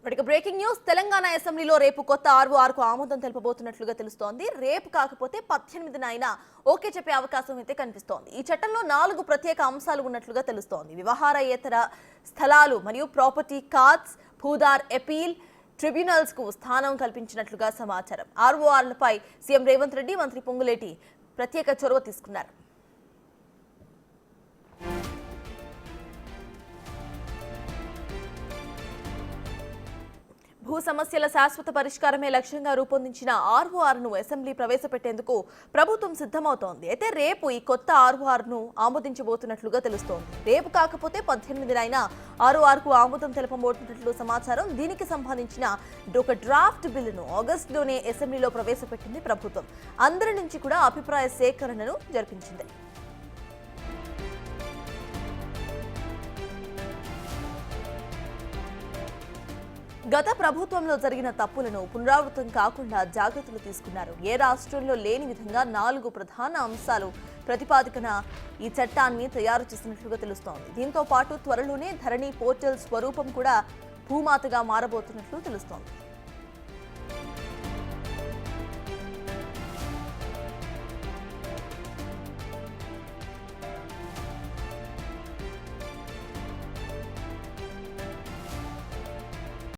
Breaking news Telangana అసెంబ్లీలో రేపు కొత్త ఆర్ఓఆర్కు ఆమోదం తెలుపబోతున్నట్లుగా తెలుస్తోంది. రేపు కాకపోతే 18న అయినా ఓకే చెప్పే అవకాశం అయితే కనిపిస్తోంది. ఈ చట్టంలో 4 ప్రత్యేక అంశాలు ఉన్నట్లుగా తెలుస్తోంది. వ్యవహారేతర స్థలాలు మరియు property cards, Bhudhaar appeal tribunals కు స్థానం కల్పించినట్లుగా సమాచారం. ఆర్ఓఆర్లపై సీఎం రేవంత్ రెడ్డి, మంత్రి పొంగులేటి ప్రత్యేక చొరవ తీసుకున్నారు. భూ సమస్యల శాశ్వత పరిష్కారమే లక్ష్యంగా రూపొందించిన ఆర్ఓఆర్ను అసెంబ్లీ ప్రవేశపెట్టేందుకు ప్రభుత్వం సిద్ధమవుతోంది. అయితే రేపు ఈ కొత్త ఆర్ఓఆర్ను ఆమోదించబోతున్నట్లుగా తెలుస్తోంది. రేపు కాకపోతే 18న ఆర్ఓఆర్కు ఆమోదం తెలపబోతున్నట్లు సమాచారం. దీనికి సంబంధించిన ఒక డ్రాఫ్ట్ బిల్లును ఆగస్టులోనే అసెంబ్లీలో ప్రవేశపెట్టింది ప్రభుత్వం. అందరి నుంచి కూడా అభిప్రాయ సేకరణను జరిపించింది. గత ప్రభుత్వంలో జరిగిన తప్పులను పునరావృతం కాకుండా జాగ్రత్తలు తీసుకున్నారు. ఏ రాష్ట్రంలో లేని విధంగా 4 ప్రధాన అంశాలు ప్రతిపాదికన ఈ చట్టాన్ని తయారు చేసినట్లుగా తెలుస్తోంది. దీంతో పాటు త్వరలోనే ధరణి పోర్టల్ స్వరూపం కూడా భూమాతగా మారబోతున్నట్లు తెలుస్తోంది.